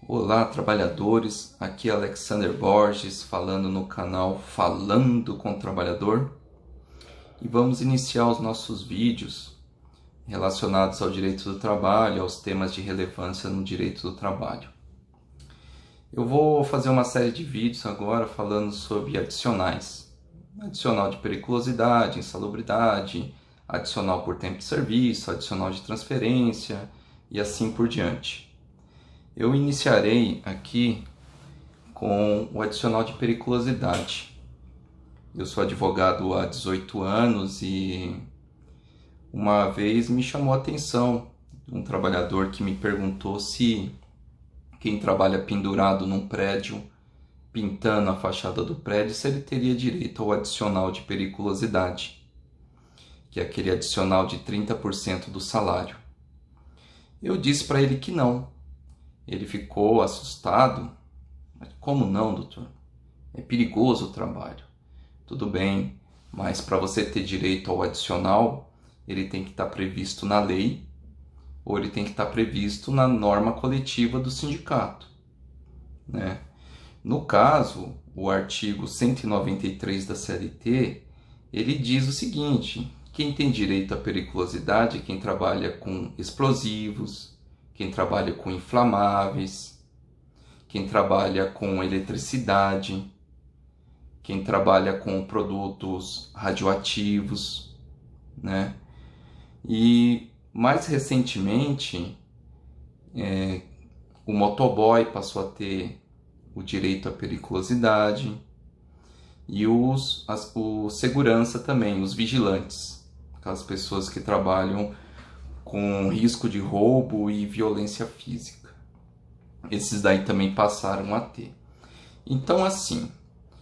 Olá, trabalhadores. Aqui é Alexander Borges falando no canal Falando com o Trabalhador e vamos iniciar os nossos vídeos relacionados ao direito do trabalho, aos temas de relevância no direito do trabalho. Eu vou fazer uma série de vídeos agora falando sobre adicionais. Adicional de periculosidade, insalubridade, adicional por tempo de serviço, adicional de transferência e assim por diante. Eu iniciarei aqui com o adicional de periculosidade. Eu sou advogado há 18 anos e uma vez me chamou a atenção um trabalhador que me perguntou se quem trabalha pendurado num prédio, pintando a fachada do prédio, se ele teria direito ao adicional de periculosidade, que é aquele adicional de 30% do salário. Eu disse para ele que não. Ele ficou assustado. Como não, doutor? É perigoso o trabalho. Tudo bem, mas para você ter direito ao adicional, ele tem que estar previsto na lei ou ele tem que estar previsto na norma coletiva do sindicato, né? No caso, o artigo 193 da CLT, ele diz o seguinte: quem tem direito à periculosidade é quem trabalha com explosivos, quem trabalha com inflamáveis, quem trabalha com eletricidade, quem trabalha com produtos radioativos, né? E mais recentemente, o motoboy passou a ter o direito à periculosidade e o segurança também, os vigilantes, aquelas pessoas que trabalham com risco de roubo e violência física. Esses daí também passaram a ter. Então, assim,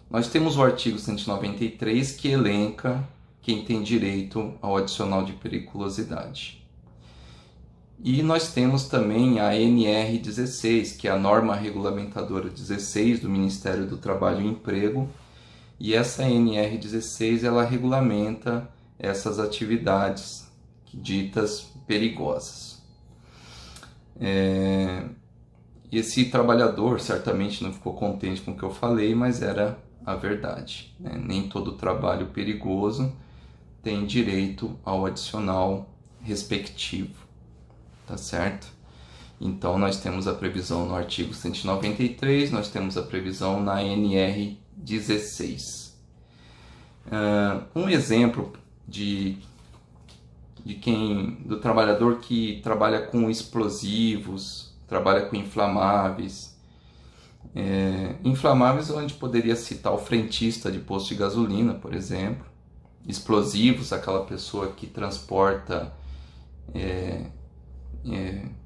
nós temos o artigo 193 que elenca quem tem direito ao adicional de periculosidade. E nós temos também a NR16, que é a norma regulamentadora 16 do Ministério do Trabalho e Emprego. E essa NR16, ela regulamenta essas atividades ditas perigosas. Esse trabalhador certamente não ficou contente com o que eu falei, mas era a verdade, né? Nem todo trabalho perigoso tem direito ao adicional respectivo, tá certo? Então nós temos a previsão no artigo 193, nós temos a previsão na NR16. Um exemplo do trabalhador que trabalha com explosivos, trabalha com inflamáveis. Inflamáveis, a gente poderia citar o frentista de posto de gasolina, por exemplo. Explosivos, aquela pessoa que transporta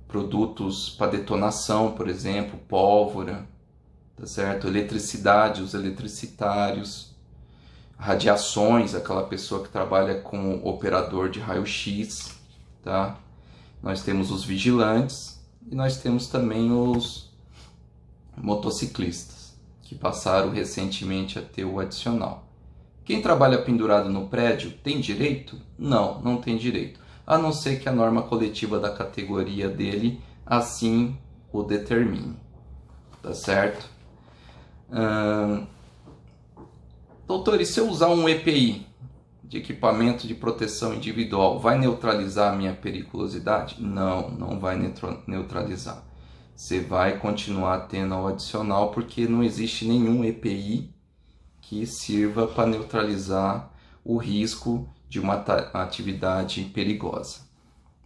produtos para detonação, por exemplo, pólvora, tá certo? Eletricidade, os eletricitários. Radiações, aquela pessoa que trabalha com operador de raio-x, tá? Nós temos os vigilantes e nós temos também os motociclistas, que passaram recentemente a ter o adicional. Quem trabalha pendurado no prédio tem direito? Não, não tem direito, a não ser que a norma coletiva da categoria dele assim o determine, tá certo? Doutor, e se eu usar um EPI, de equipamento de proteção individual, vai neutralizar a minha periculosidade? Não, não vai neutralizar. Você vai continuar tendo o adicional porque não existe nenhum EPI que sirva para neutralizar o risco de uma atividade perigosa,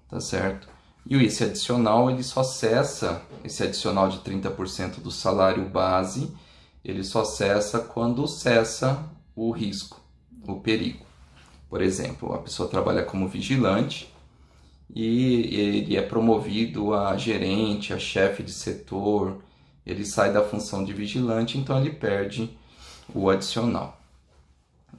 tá certo? E esse adicional, ele só cessa, esse adicional de 30% do salário base, ele só cessa quando cessa o risco, o perigo. Por exemplo, a pessoa trabalha como vigilante e ele é promovido a gerente, a chefe de setor, ele sai da função de vigilante, então ele perde o adicional,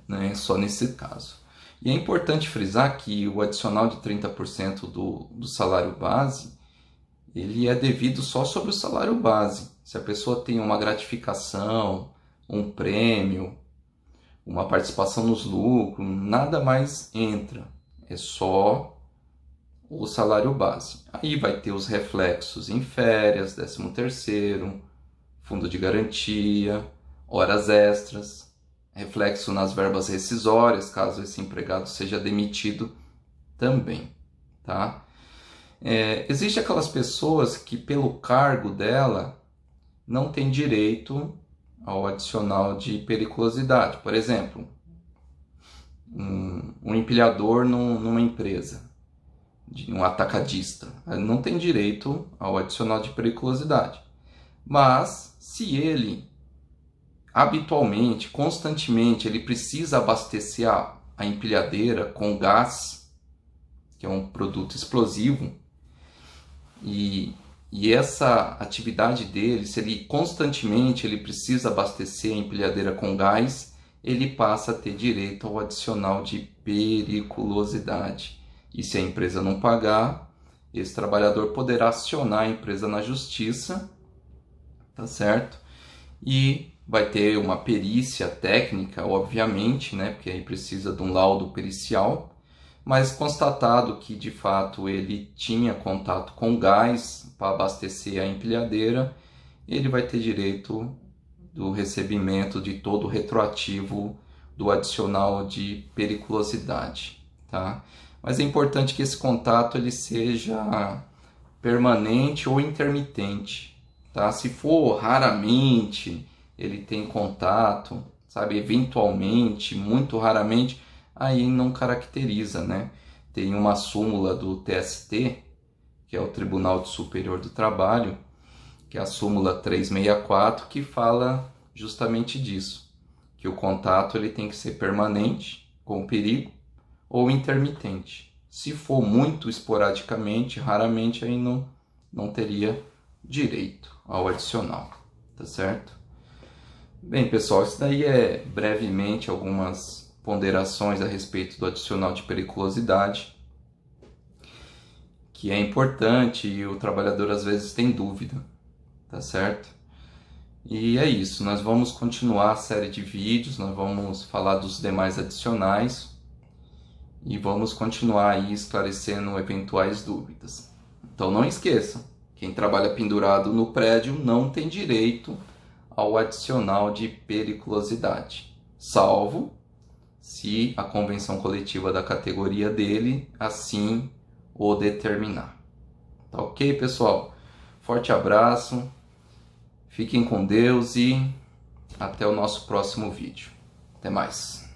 né? Só nesse caso. E é importante frisar que o adicional de 30% do salário base, ele é devido só sobre o salário base. Se a pessoa tem uma gratificação, um prêmio, uma participação nos lucros, nada mais entra. É só o salário base. Aí vai ter os reflexos em férias, 13º, fundo de garantia, horas extras, reflexo nas verbas rescisórias, caso esse empregado seja demitido também, tá? Existem aquelas pessoas que, pelo cargo dela, não tem direito ao adicional de periculosidade. Por exemplo, um empilhador numa empresa, um atacadista, não tem direito ao adicional de periculosidade. Mas, se ele, habitualmente, constantemente, ele precisa abastecer a empilhadeira com gás, que é um produto explosivo, e essa atividade dele, se ele constantemente ele precisa abastecer a empilhadeira com gás, ele passa a ter direito ao adicional de periculosidade. E se a empresa não pagar, esse trabalhador poderá acionar a empresa na justiça, tá certo? E vai ter uma perícia técnica, obviamente, né? Porque aí precisa de um laudo pericial, mas constatado que de fato ele tinha contato com gás para abastecer a empilhadeira, ele vai ter direito do recebimento de todo o retroativo do adicional de periculosidade, tá? Mas é importante que esse contato ele seja permanente ou intermitente, tá? Se for raramente ele tem contato, sabe, eventualmente, muito raramente, aí não caracteriza, né? Tem uma súmula do TST, que é o Tribunal Superior do Trabalho, que é a súmula 364, que fala justamente disso, que o contato ele tem que ser permanente, com perigo, ou intermitente. Se for muito esporadicamente, raramente, aí não teria direito ao adicional, tá certo? Bem, pessoal, isso daí é brevemente algumas ponderações a respeito do adicional de periculosidade, que é importante e o trabalhador às vezes tem dúvida, tá certo? E é isso, nós vamos continuar a série de vídeos, nós vamos falar dos demais adicionais e vamos continuar aí esclarecendo eventuais dúvidas. Então não esqueçam, quem trabalha pendurado no prédio não tem direito ao adicional de periculosidade, salvo se a convenção coletiva da categoria dele assim o determinar. Tá ok, pessoal? Forte abraço, fiquem com Deus e até o nosso próximo vídeo. Até mais!